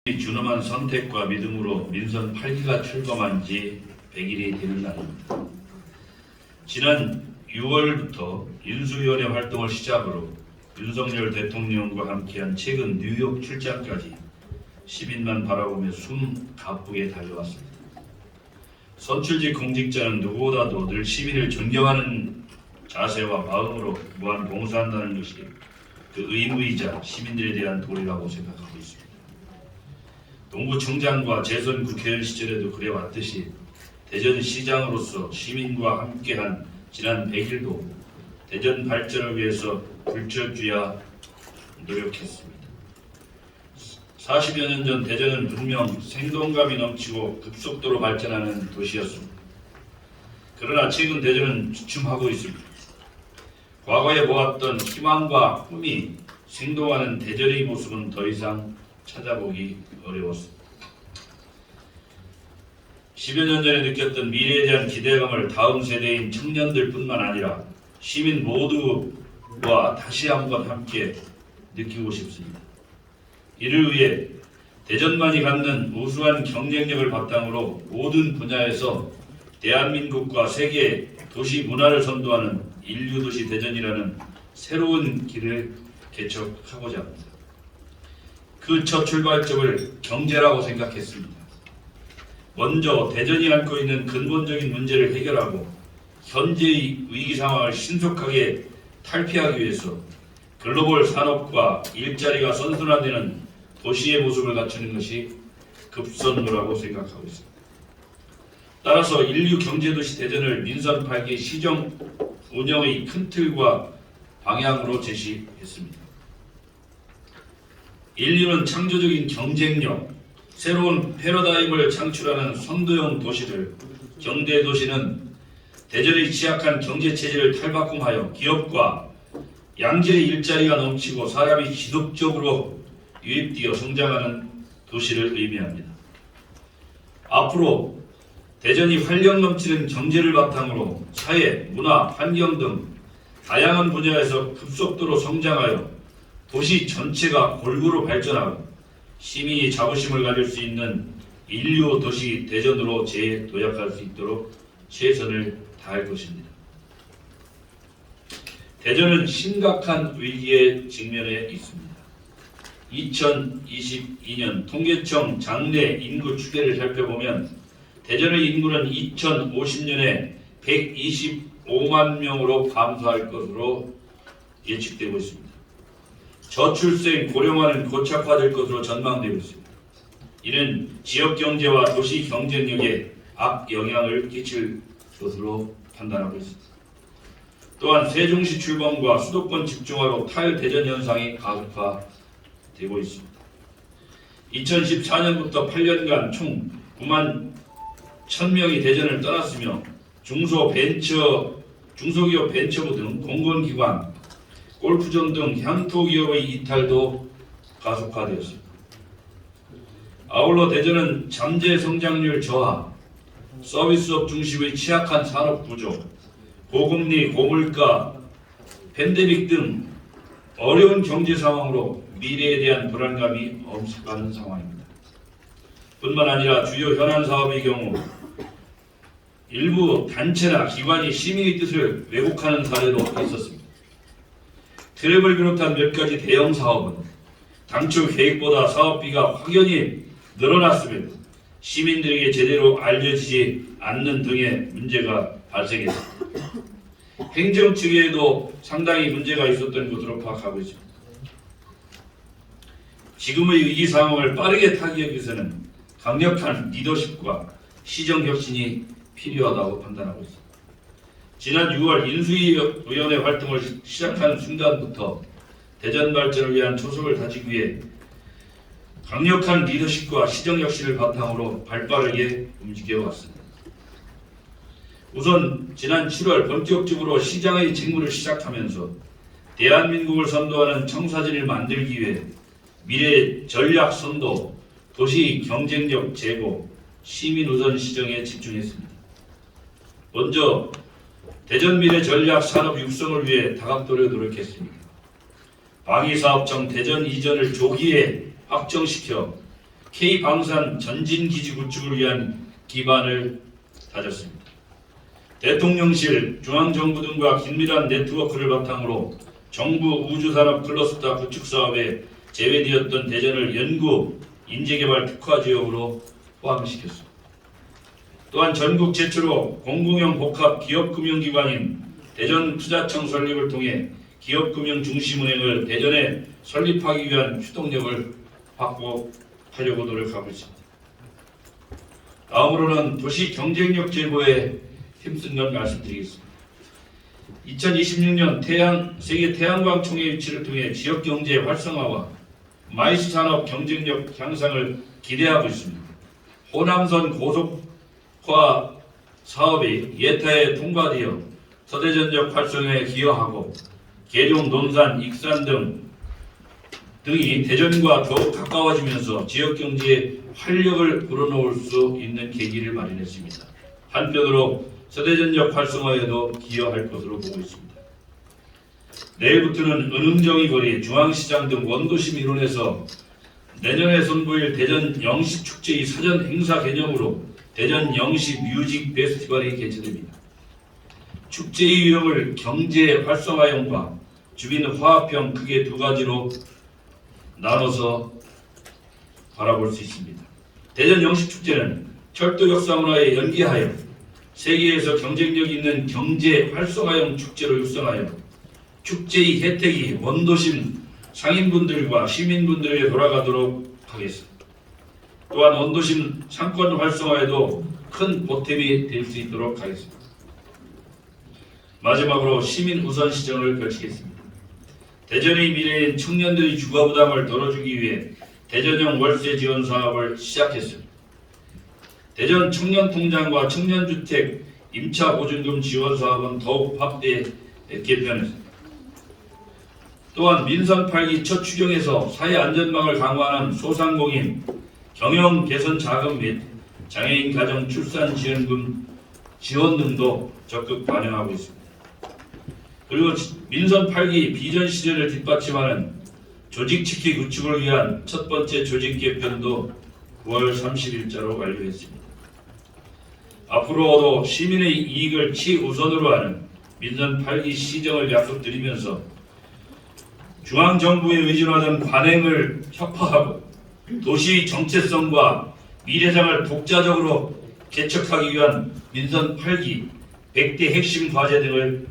준엄한 선택과 믿음으로 민선 8기가 출범한 지 100일이 되는 날입니다. 지난 6월부터 인수위원회 활동을 시작으로 윤석열 대통령과 함께한 최근 뉴욕 출장까지 시민만 바라보며 숨 가쁘게 달려왔습니다. 선출직 공직자는 누구보다도 늘 시민을 존경하는 자세와 마음으로 무한 봉사한다는 것이 그 의무이자 시민들에 대한 도리라고 생각하고 있습니다. 동구청장과 재선 국회의원 시절에도 그래왔듯이 대전시장으로서 시민과 함께한 지난 100일도 대전 발전을 위해서 불철주야 노력했습니다. 40여 년 전 대전은 분명 생동감이 넘치고 급속도로 발전하는 도시였습니다. 그러나 최근 대전은 주춤하고 있습니다. 과거에 보았던 희망과 꿈이 생동하는 대전의 모습은 더 이상 찾아보기 어려웠습니다. 10여 년 전에 느꼈던 미래에 대한 기대감을 다음 세대인 청년들뿐만 아니라 시민 모두와 다시 한번 함께 느끼고 싶습니다. 이를 위해 대전만이 갖는 우수한 경쟁력을 바탕으로 모든 분야에서 대한민국과 세계 도시 문화를 선도하는 인류도시 대전이라는 새로운 길을 개척하고자 합니다. 그 첫 출발점을 경제라고 생각했습니다. 먼저 대전이 안고 있는 근본적인 문제를 해결하고 현재의 위기 상황을 신속하게 탈피하기 위해서 글로벌 산업과 일자리가 선순환되는 도시의 모습을 갖추는 것이 급선무라고 생각하고 있습니다. 따라서 인류 경제도시 대전을 민선 8기 시정 운영의 큰 틀과 방향으로 제시했습니다. 인류는 창조적인 경쟁력, 새로운 패러다임을 창출하는 선도형 도시를, 경대도시는 대전의 취약한 경제체제를 탈바꿈하여 기업과 양질의 일자리가 넘치고 사람이 지속적으로 유입되어 성장하는 도시를 의미합니다. 앞으로 대전이 활력 넘치는 경제를 바탕으로 사회, 문화, 환경 등 다양한 분야에서 급속도로 성장하여 도시 전체가 골고루 발전하고 시민이 자부심을 가질 수 있는 인류 도시 대전으로 재도약할 수 있도록 최선을 다할 것입니다. 대전은 심각한 위기에 직면해 있습니다. 2022년 통계청 장래 인구 추계를 살펴보면 대전의 인구는 2050년에 125만 명으로 감소할 것으로 예측되고 있습니다. 저출생 고령화는 고착화될 것으로 전망되고 있습니다. 이는 지역 경제와 도시 경쟁력에 악영향을 끼칠 것으로 판단하고 있습니다. 또한 세종시 출범과 수도권 집중화로 탈대전 현상이 가속화되고 있습니다. 2014년부터 8년간 총 9만 1,000명이 대전을 떠났으며 중소기업 벤처부 등 공공기관, 골프장 등 향토기업의 이탈도 가속화되었습니다. 아울러 대전은 잠재 성장률 저하, 서비스업 중심의 취약한 산업 구조, 고금리, 고물가, 팬데믹 등 어려운 경제 상황으로 미래에 대한 불안감이 엄습하는 상황입니다. 뿐만 아니라 주요 현안 사업의 경우 일부 단체나 기관이 시민의 뜻을 왜곡하는 사례도 있었습니다. 트랩을 비롯한 몇 가지 대형 사업은 당초 계획보다 사업비가 확연히 늘어났으며 시민들에게 제대로 알려지지 않는 등의 문제가 발생했습니다. 행정 측에도 상당히 문제가 있었던 것으로 파악하고 있습니다. 지금의 위기 상황을 빠르게 타개하기 위해서는 강력한 리더십과 시정 혁신이 필요하다고 판단하고 있습니다. 지난 6월 인수위원회 활동을 시작한 순간부터 대전 발전을 위한 초석을 다지기 위해 강력한 리더십과 시정 혁신을 바탕으로 발빠르게 움직여왔습니다. 우선 지난 7월 본격적으로 시장의 직무를 시작하면서 대한민국을 선도하는 청사진을 만들기 위해 미래 전략 선도, 도시 경쟁력 제고, 시민 우선 시정에 집중했습니다. 먼저 대전 미래 전략 산업 육성을 위해 다각도로 노력했습니다. 방위사업청 대전 이전을 조기에 확정시켜 K방산 전진기지 구축을 위한 기반을 다졌습니다. 대통령실, 중앙정부 등과 긴밀한 네트워크를 바탕으로 정부 우주산업 클러스터 구축 사업에 제외되었던 대전을 연구, 인재개발 특화지역으로 포함시켰습니다. 또한 전국 최초로 공공형 복합 기업금융기관인 대전투자청 설립을 통해 기업금융 중심은행을 대전에 설립하기 위한 추동력을 확보하려고 노력하고 있습니다. 다음으로는 도시 경쟁력 제고에 힘쓴 건 말씀드리겠습니다. 2026년 세계 태양광 총회 유치를 통해 지역 경제 활성화와 마이스 산업 경쟁력 향상을 기대하고 있습니다. 호남선 고속화 사업이 예타에 통과되어 서대전역 활성화에 기여하고 계룡, 논산, 익산 등이 대전과 더욱 가까워지면서 지역 경제에 활력을 불어넣을 수 있는 계기를 마련했습니다. 한편으로 서대전역 활성화에도 기여할 것으로 보고 있습니다. 내일부터는 은흥정이 거리, 중앙시장 등 원도심 일원에서 내년에 선보일 대전 영식축제의 사전 행사 개념으로 대전 영식 뮤직 페스티벌이 개최됩니다. 축제의 유형을 경제 활성화형과 주민 화합형 크게 두 가지로 나눠서 바라볼 수 있습니다. 대전 영식축제는 철도 역사 문화에 연계하여 세계에서 경쟁력 있는 경제 활성화형 축제로 육성하여 축제의 혜택이 원도심 상인분들과 시민분들에게 돌아가도록 하겠습니다. 또한 원도심 상권 활성화에도 큰 보탬이 될 수 있도록 하겠습니다. 마지막으로 시민 우선 시정을 펼치겠습니다. 대전의 미래인 청년들의 주거 부담을 덜어주기 위해 대전형 월세 지원 사업을 시작했습니다. 대전 청년통장과 청년주택 임차 보증금 지원 사업은 더욱 확대 개편했습니다. 또한 민선 8기 첫 추경에서 사회 안전망을 강화하는 소상공인 경영 개선 자금 및 장애인 가정 출산 지원금 지원 등도 적극 반영하고 있습니다. 그리고 민선 8기 비전 시절을 뒷받침하는 조직치키 구축을 위한 첫 번째 조직 개편도 9월 30일자로 완료했습니다. 앞으로도 시민의 이익을 최우선으로 하는 민선 8기 시정을 약속드리면서 중앙정부에 의존하던 관행을 혁파하고 도시 정체성과 미래장을 독자적으로 개척하기 위한 민선 8기 100대 핵심 과제 등을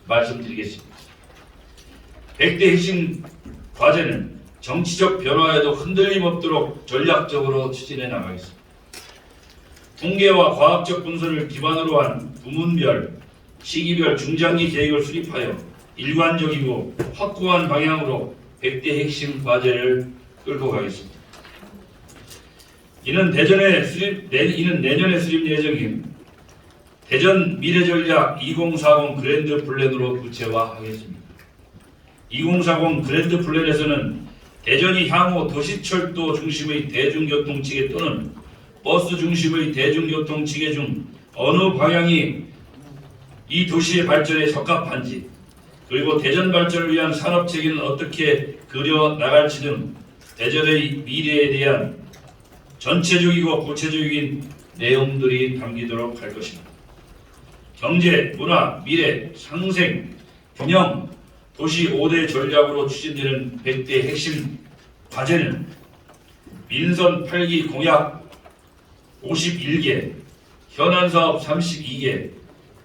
말씀드리겠습니다. 100대 핵심 과제는 정치적 변화에도 흔들림 없도록 전략적으로 추진해 나가겠습니다. 통계와 과학적 분석을 기반으로 한 부문별, 시기별 중장기 계획을 수립하여 일관적이고 확고한 방향으로 100대 핵심 과제를 끌고 가겠습니다. 이는 내년에 수립 예정인 대전 미래전략 2040 그랜드 플랜으로 구체화하겠습니다. 2040 그랜드 플랜에서는 대전이 향후 도시철도 중심의 대중교통체계 또는 버스 중심의 대중교통체계 중 어느 방향이 이 도시의 발전에 적합한지, 그리고 대전 발전을 위한 산업체계는 어떻게 그려 나갈지 등 대전의 미래에 대한 전체적이고 구체적인 내용들이 담기도록 할 것입니다. 경제, 문화, 미래, 상생, 균형, 도시 5대 전략으로 추진되는 100대 핵심 과제는 민선 8기 공약 51개, 현안사업 32개,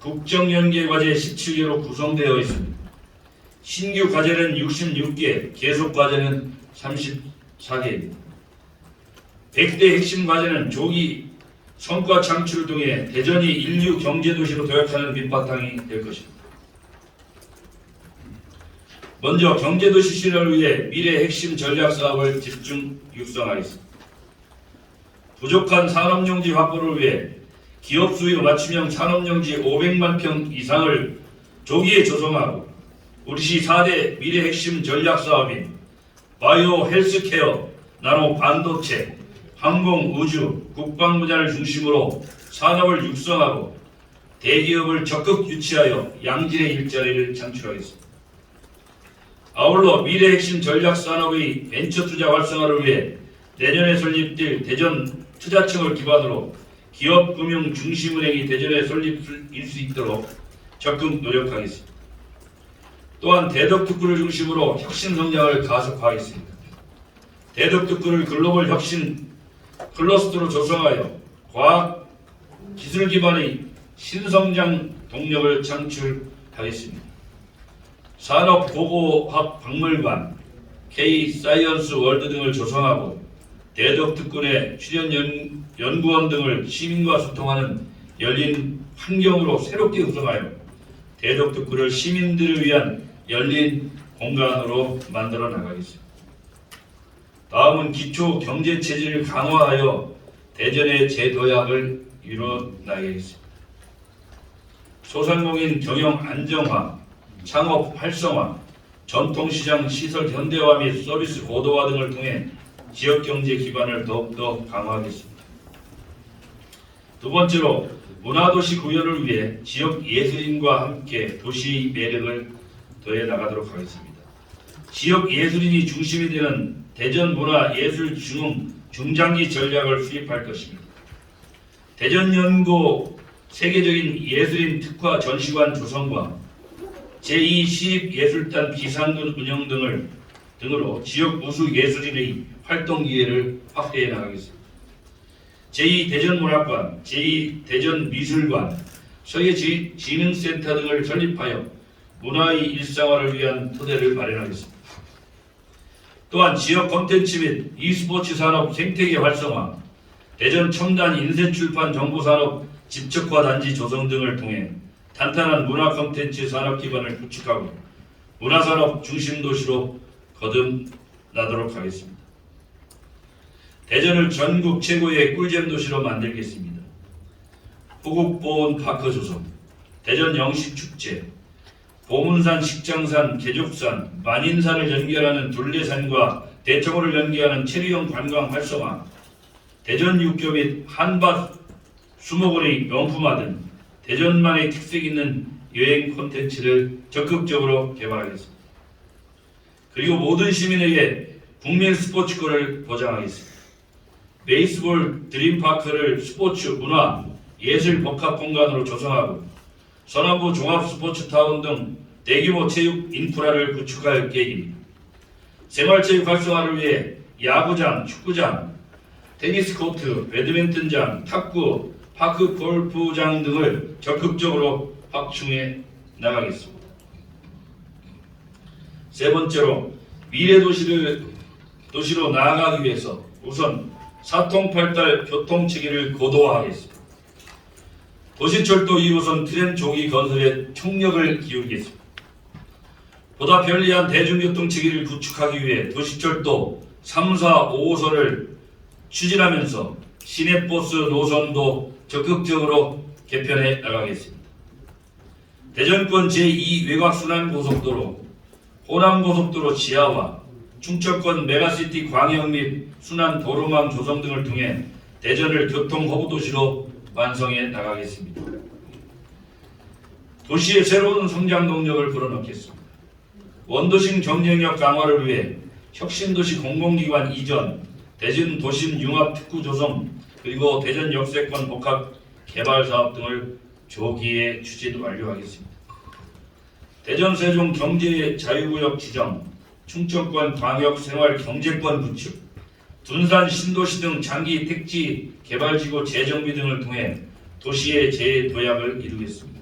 국정연계과제 17개로 구성되어 있습니다. 신규 과제는 66개, 계속 과제는 34개입니다. 100대 핵심 과제는 조기 성과 창출을 통해 대전이 인류 경제도시로 도약하는 밑바탕이 될 것입니다. 먼저 경제도시 실현을 위해 미래 핵심 전략 사업을 집중 육성하겠습니다. 부족한 산업용지 확보를 위해 기업 수요 맞춤형 산업용지 500만 평 이상을 조기에 조성하고 우리시 4대 미래 핵심 전략 사업인 바이오 헬스케어, 나노 반도체, 항공, 우주, 국방 분야를 중심으로 산업을 육성하고 대기업을 적극 유치하여 양질의 일자리를 창출하겠습니다. 아울러 미래 핵심 전략 산업의 벤처 투자 활성화를 위해 내년에 설립될 대전 투자청을 기반으로 기업금융중심은행이 대전에 설립될 수 있도록 적극 노력하겠습니다. 또한 대덕특구를 중심으로 혁신성장을 가속화하겠습니다. 대덕특구를 글로벌 혁신 클러스터로 조성하여 과학, 기술 기반의 신성장 동력을 창출하겠습니다. 산업고고학 박물관, K-사이언스 월드 등을 조성하고 대덕특구 내 출연 연구원 등을 시민과 소통하는 열린 환경으로 새롭게 구성하여 대덕특구를 시민들을 위한 열린 공간으로 만들어 나가겠습니다. 다음은 기초 경제 체질을 강화하여 대전의 재도약을 이뤄 나가겠습니다. 소상공인 경영 안정화, 창업 활성화, 전통시장 시설 현대화 및 서비스 고도화 등을 통해 지역경제 기반을 더욱더 강화하겠습니다. 두 번째로 문화도시 구현을 위해 지역 예술인과 함께 도시의 매력을 더해 나가도록 하겠습니다. 지역 예술인이 중심이 되는 대전문화예술중흥 중장기 전략을 수립할 것입니다. 대전연고 세계적인 예술인 특화 전시관 조성과 제2시립예술단 비상군 운영 등으로 지역 우수 예술인의 활동 기회를 확대해 나가겠습니다. 제2대전문학관, 제2대전미술관, 서예진흥센터 등을 설립하여 문화의 일상화를 위한 토대를 마련하겠습니다. 또한 지역 콘텐츠 및 e스포츠 산업 생태계 활성화, 대전 첨단 인쇄출판 정보산업 집적화 단지 조성 등을 통해 탄탄한 문화 콘텐츠 산업 기반을 구축하고 문화산업 중심 도시로 거듭나도록 하겠습니다. 대전을 전국 최고의 꿀잼 도시로 만들겠습니다. 호국보훈파크 조성, 대전 영식축제, 보문산, 식장산, 계족산, 만인산을 연결하는 둘레산과 대청호를 연계하는 체류형 관광 활성화, 대전 육교 및 한밭 수목원의 명품화 등 대전만의 특색 있는 여행 콘텐츠를 적극적으로 개발하겠습니다. 그리고 모든 시민에게 국민 스포츠권을 보장하겠습니다. 베이스볼 드림파크를 스포츠, 문화, 예술 복합 공간으로 조성하고 서남부 종합스포츠타운 등 대규모 체육 인프라를 구축할 계획입니다. 생활체육 활성화를 위해 야구장, 축구장, 테니스 코트, 배드민턴장, 탁구, 파크 골프장 등을 적극적으로 확충해 나가겠습니다. 세 번째로 미래 도시로 나아가기 위해서 우선 사통팔달 교통체계를 고도화하겠습니다. 도시철도 2호선 트램 조기 건설에 총력을 기울이겠습니다. 보다 편리한 대중교통체계를 구축하기 위해 도시철도 3, 4, 5호선을 추진하면서 시내버스 노선도 적극적으로 개편해 나가겠습니다. 대전권 제2 외곽순환고속도로, 호남고속도로 지하화, 충청권 메가시티 광역 및 순환도로망 조성 등을 통해 대전을 교통허브도시로 완성해 나가겠습니다. 도시의 새로운 성장 동력을 불어넣겠습니다. 원도심 경쟁력 강화를 위해 혁신도시 공공기관 이전, 대전 도심 융합 특구 조성, 그리고 대전 역세권 복합 개발 사업 등을 조기에 추진 완료하겠습니다. 대전 세종 경제 자유구역 지정, 충청권 광역 생활 경제권 구축, 둔산 신도시 등 장기 택지 개발지구 재정비 등을 통해 도시의 재도약을 이루겠습니다.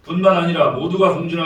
뿐만 아니라 모두가 공존할